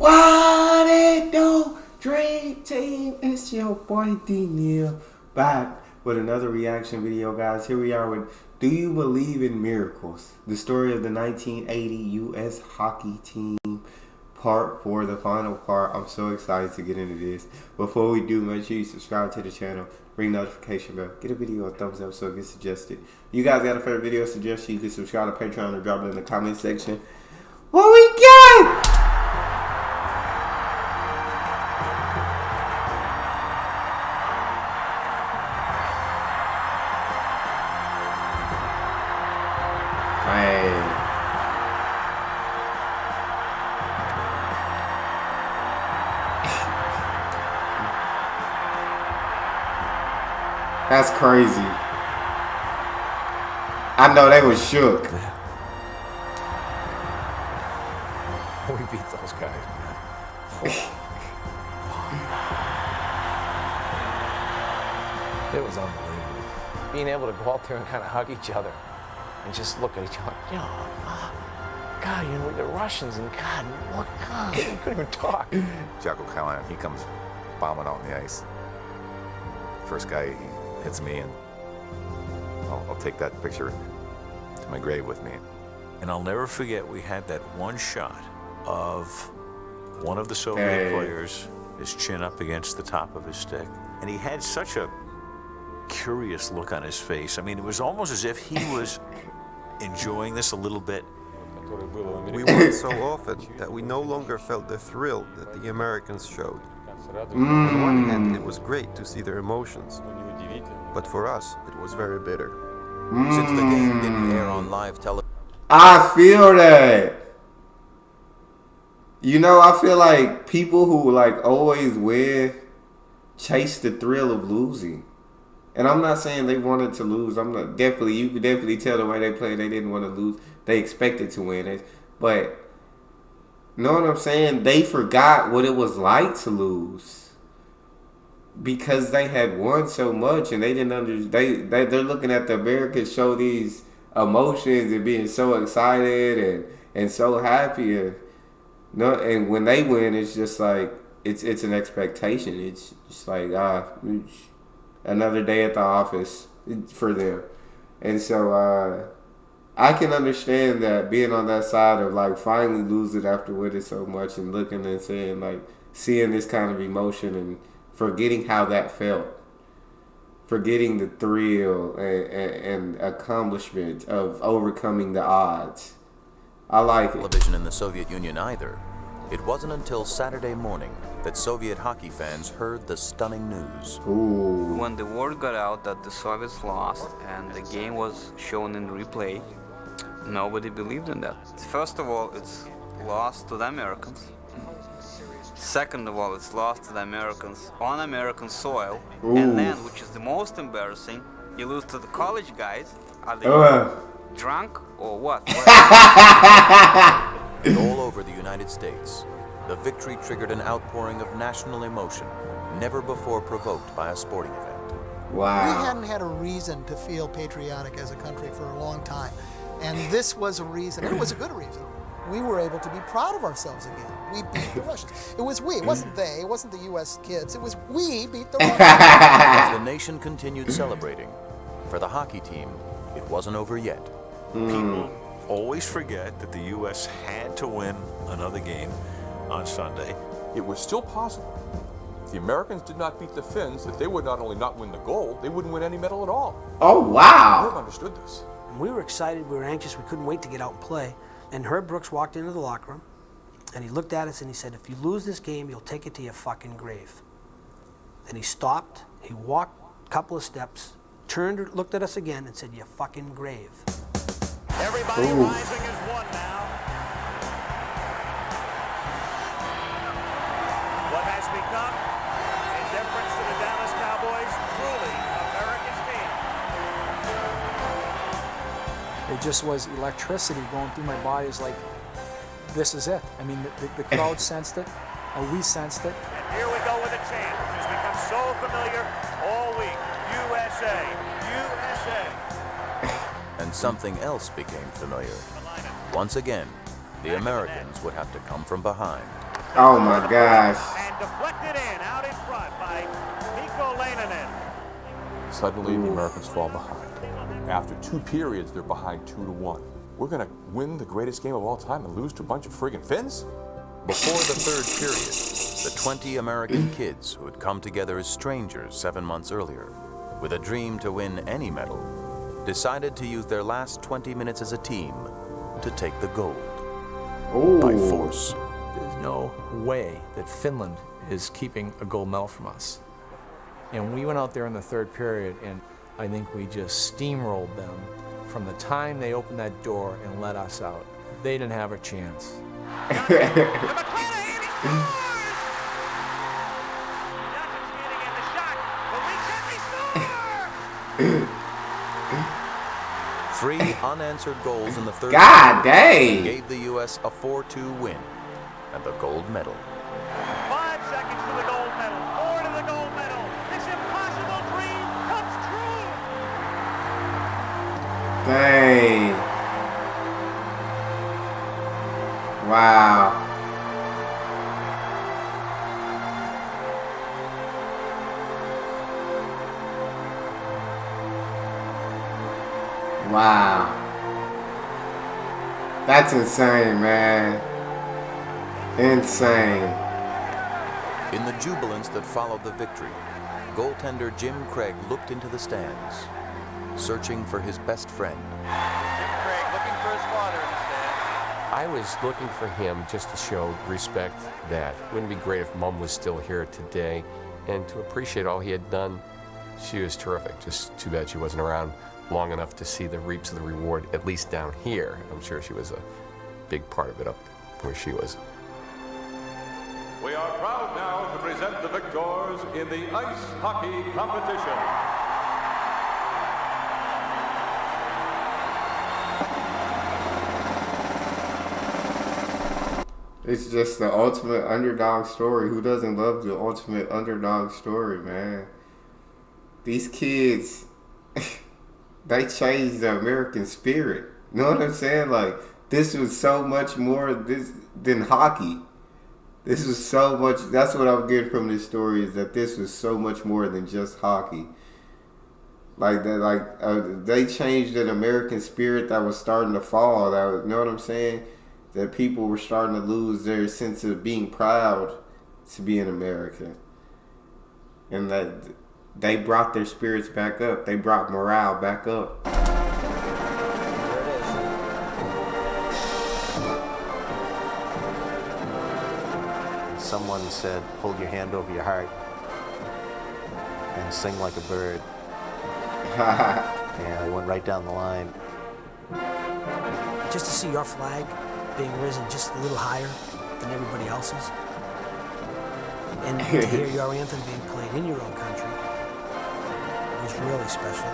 What it do, Dream Team? It's your boy D Neal back with another reaction video, guys. Here we are with Do You Believe in Miracles? The story of the 1980 U.S. hockey team, part 4, the final part. I'm so excited to get into this. Before we do, make sure you subscribe to the channel, ring notification bell, get a video a thumbs up so it gets suggested. You guys got a favorite video suggestion, you can subscribe to Patreon or drop it in the comment section. What we got? That's crazy. I know they was shook. We beat those guys, man. It was unbelievable. Being able to go out there and kind of hug each other and just look at each other. You know, God, you know, the Russians and God, look, God, we couldn't even talk. Jacko Callahan, he comes bombing out on the ice. First guy, he hits me, and I'll take that picture to my grave with me. And I'll never forget, we had that one shot of one of the Soviet players, his chin up against the top of his stick. And he had such a curious look on his face. I mean, it was almost as if he was enjoying this a little bit. We won so often that we no longer felt the thrill that the Americans showed. On the one hand, it was great to see their emotions, but for us, it was very bitter. Since the game didn't air on live television, I feel that. You know, I feel like people who like always win chase the thrill of losing. And I'm not saying they wanted to lose. I'm not definitely. You could definitely tell the way they played. They didn't want to lose. They expected to win it, but you know what I'm saying? They forgot what it was like to lose because they had won so much, and they didn't understand. They're looking at the Americans show these emotions and being so excited and so happy, and no, and when they win, it's just like it's an expectation. It's just like another day at the office for them, and so I can understand that being on that side of like finally losing after winning so much and looking and saying like seeing this kind of emotion and forgetting how that felt, forgetting the thrill and accomplishment of overcoming the odds. I like it. television in the Soviet Union either. It wasn't until Saturday morning that Soviet hockey fans heard the stunning news. Ooh. When the word got out that the Soviets lost and the game was shown in replay, nobody believed in that. First of all, it's lost to the Americans. Second of all, it's lost to the Americans on American soil. Ooh. And then, which is the most embarrassing, you lose to the college guys. Are they drunk or what? All over the United States, the victory triggered an outpouring of national emotion never before provoked by a sporting event. Wow. We hadn't had a reason to feel patriotic as a country for a long time. And this was a reason, and it was a good reason. We were able to be proud of ourselves again. We beat the Russians. It was we, it wasn't they, it wasn't the US kids, it was we beat the Russians. As the nation continued celebrating, for the hockey team, it wasn't over yet. People always forget that the U.S. had to win another game on Sunday. It was still possible. If the Americans did not beat the Finns, that they would not only not win the gold, they wouldn't win any medal at all. Oh, I wow. never understood this. We were excited, we were anxious, we couldn't wait to get out and play. And Herb Brooks walked into the locker room, and he looked at us and he said, if you lose this game, you'll take it to your fucking grave. Then he stopped, he walked a couple of steps, turned, looked at us again and said, your fucking grave. Everybody rising as one now. What has become, in deference to the Dallas Cowboys, truly America's team. It just was electricity going through my body. It's like, this is it. I mean, the crowd sensed it, we sensed it. And here we go with a chant which has become so familiar all week. USA, USA. And something else became familiar. Once again, the Americans would have to come from behind. Oh my gosh. And deflected in, out in front by Mikko Leinonen. Suddenly, the Americans fall behind. After 2 periods, they're behind 2-1. We're gonna win the greatest game of all time and lose to a bunch of friggin' Finns? Before the third period, the 20 American kids who had come together as strangers 7 months earlier, with a dream to win any medal, decided to use their last 20 minutes as a team to take the gold by force. There's no way that Finland is keeping a gold medal from us. And we went out there in the third period, and I think we just steamrolled them from the time they opened that door and let us out. They didn't have a chance. Three unanswered goals in the third God period dang. gave the U.S. a 4-2 win and the gold medal. 5 seconds to the gold medal. 4 to the gold medal. This impossible dream comes true. Dang. Wow. Wow. That's insane, man. Insane. In the jubilance that followed the victory, goaltender Jim Craig looked into the stands, searching for his best friend. Jim Craig looking for his father in the stands. I was looking for him just to show respect that wouldn't it be great if Mom was still here today, and to appreciate all he had done. She was terrific. Just too bad she wasn't around long enough to see the reaps of the reward, at least down here. I'm sure she was a big part of it up where she was. We are proud now to present the victors in the ice hockey competition. It's just the ultimate underdog story. Who doesn't love the ultimate underdog story, man? These kids, they changed the American spirit. You know what I'm saying? Like, this was so much more than hockey. This was so much. That's what I'm getting from this story, is that this was so much more than just hockey. Like that, they changed an American spirit that was starting to fall. That, you know what I'm saying? That people were starting to lose their sense of being proud to be an American, and that they brought their spirits back up. They brought morale back up. Someone said, hold your hand over your heart and sing like a bird. And I went right down the line. Just to see your flag being risen just a little higher than everybody else's, and to hear your anthem being played in your own country was really special.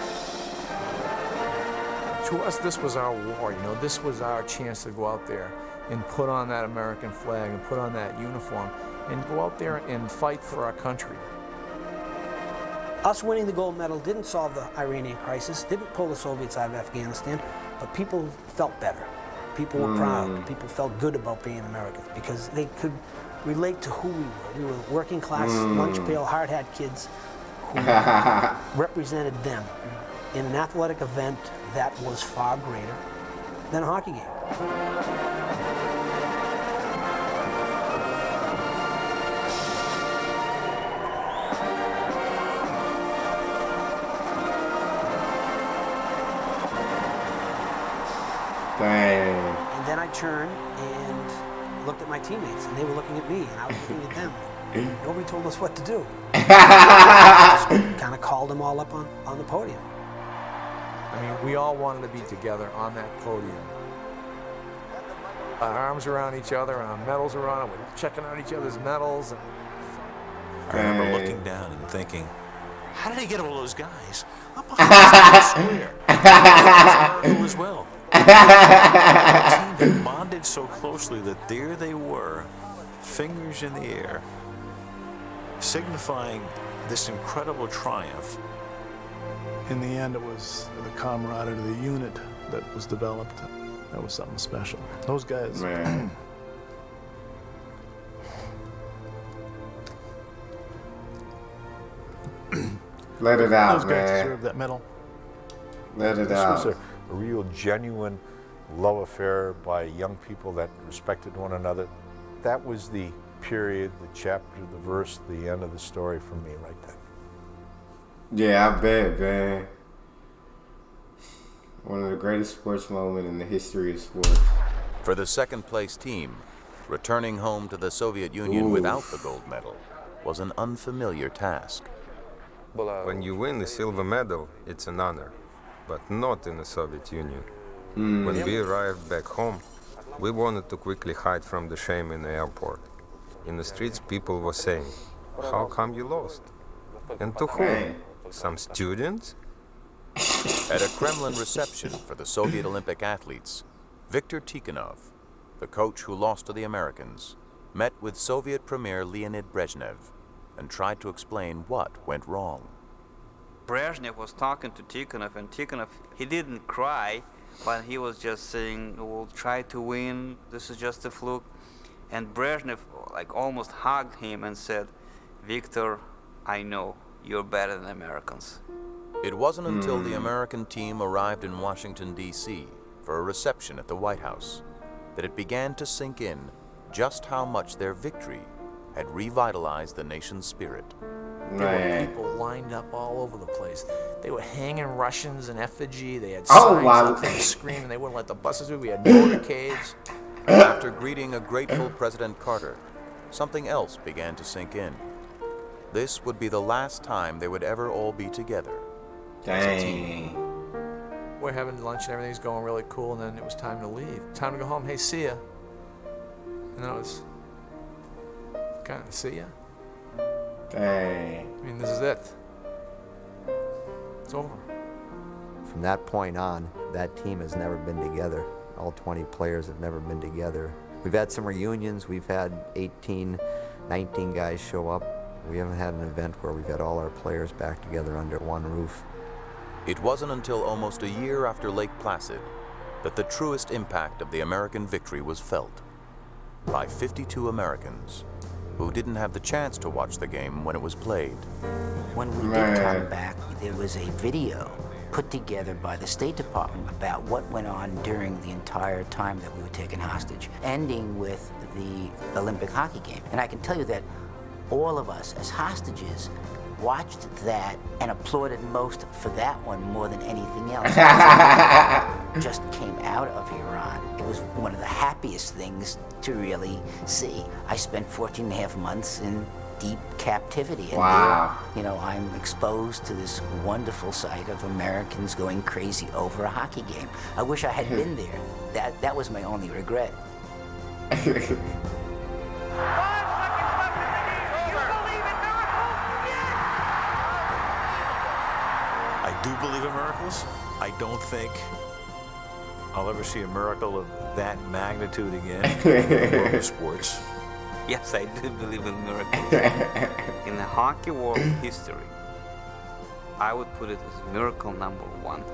To us, this was our war, you know. This was our chance to go out there and put on that American flag and put on that uniform and go out there and fight for our country. Us winning the gold medal didn't solve the Iranian crisis, didn't pull the Soviets out of Afghanistan, but people felt better. People were proud. People felt good about being Americans because they could relate to who we were. We were working class, lunch pail, hard hat kids who represented them in an athletic event that was far greater than a hockey game. Dang. And then I turned and looked at my teammates, and they were looking at me, and I was looking at them. Nobody told us what to do. Just kind of called them all up on the podium. I mean, we all wanted to be together on that podium. Our arms around each other, and our medals around, and we're checking out each other's medals. And I remember looking down and thinking, how did they get all those guys up on the square? As well. The team had bonded so closely that there they were, fingers in the air, signifying this incredible triumph. In the end, it was the camaraderie, the unit that was developed. That was something special. Those guys, man. Let it out, Those guys man. deserve that medal. Let it This out. was a real, genuine love affair by young people that respected one another. That was the period, the chapter, the verse, the end of the story for me right then. Yeah, I bet, man. One of the greatest sports moments in the history of sports. For the second place team, returning home to the Soviet Union without the gold medal was an unfamiliar task. When you win the silver medal, it's an honor, but not in the Soviet Union. When we arrived back home, we wanted to quickly hide from the shame in the airport. In the streets, people were saying, "How come you lost?" And to whom? Some students? At a Kremlin reception for the Soviet Olympic athletes, Viktor Tikhonov, the coach who lost to the Americans, met with Soviet Premier Leonid Brezhnev and tried to explain what went wrong. Brezhnev was talking to Tikhonov, and Tikhonov, he didn't cry, but he was just saying, "We'll try to win, this is just a fluke." And Brezhnev like almost hugged him and said, "Victor, I know you're better than Americans." It wasn't until the American team arrived in Washington, D.C. for a reception at the White House that it began to sink in just how much their victory had revitalized the nation's spirit. There were people lined up all over the place. They were hanging Russians in effigy. They had Oh, signs wow. up, they were screaming. They wouldn't let the buses move. We had motorcades. After greeting a grateful President Carter, something else began to sink in. This would be the last time they would ever all be together. Dang. We're having lunch and everything's going really cool, and then it was time to leave. Time to go home. Hey, see ya. And then it was kind of see ya. Dang. I mean, this is it. It's over. From that point on, that team has never been together. All 20 players have never been together. We've had some reunions. We've had 18, 19 guys show up. We haven't had an event where we've had all our players back together under one roof. It wasn't until almost a year after Lake Placid that the truest impact of the American victory was felt by 52 Americans who didn't have the chance to watch the game when it was played. When we did come back, there was a video put together by the State Department about what went on during the entire time that we were taken hostage, ending with the Olympic hockey game. And I can tell you that all of us as hostages watched that and applauded most for that one more than anything else. Just came out of Iran. It was one of the happiest things to really see. I spent 14 and a half months in deep captivity. And Wow. there, you know, I'm exposed to this wonderful sight of Americans going crazy over a hockey game. I wish I had been there. That was my only regret. I do believe in miracles. I don't think I'll ever see a miracle of that magnitude again in the world of sports. Yes, I do believe in miracles. In the hockey world history, I would put it as miracle number one.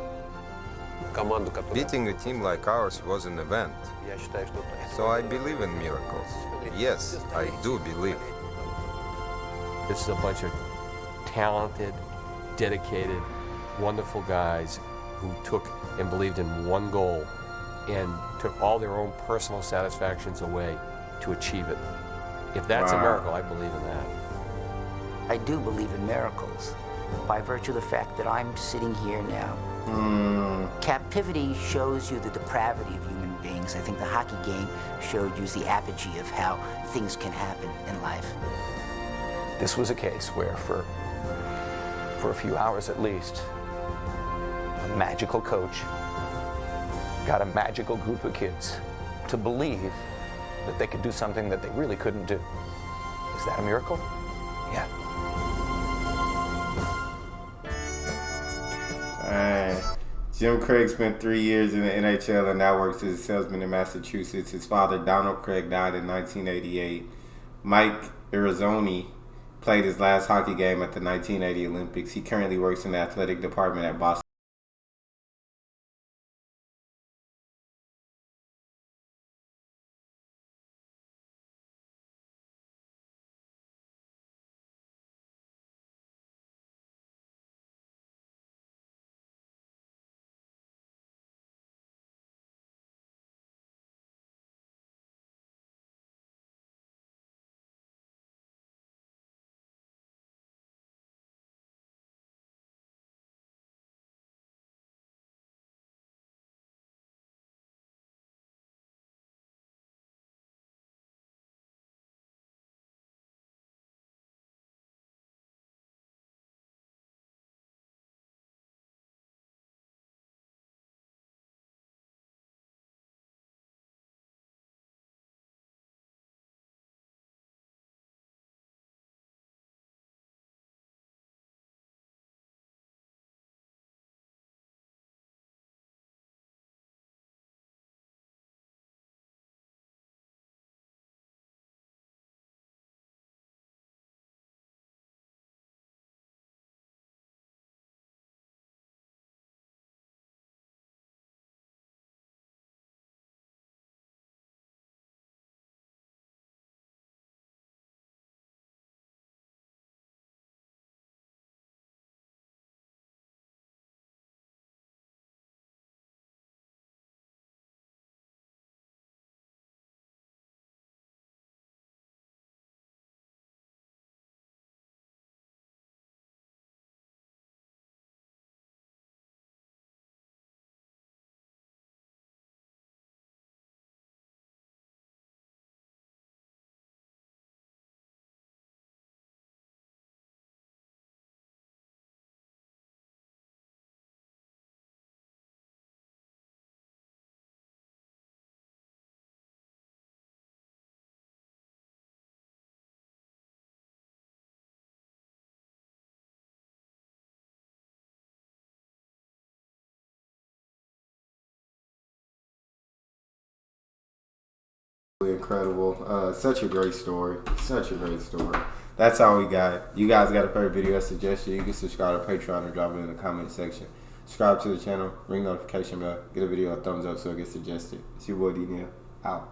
Beating a team like ours was an event. So I believe in miracles. Yes, I do believe. This is a bunch of talented, dedicated, wonderful guys who took and believed in one goal and took all their own personal satisfactions away to achieve it. If that's a miracle, I believe in that. I do believe in miracles by virtue of the fact that I'm sitting here now. Captivity shows you the depravity of human beings. I think the hockey game showed you the apogee of how things can happen in life. This was a case where for a few hours at least, a magical coach got a magical group of kids to believe that they could do something that they really couldn't do. Is that a miracle? Yeah. Jim Craig spent 3 years in the NHL and now works as a salesman in Massachusetts. His father, Donald Craig, died in 1988. Mike Irizoni played his last hockey game at the 1980 Olympics. He currently works in the athletic department at Boston. incredible. Such a great story. Such a great story. That's all we got. You guys got a favorite video suggestion, you can subscribe to Patreon or drop it in the comment section. Subscribe to the channel, ring notification bell, get a video a thumbs up so it gets suggested. It's your boy D Neal. Out.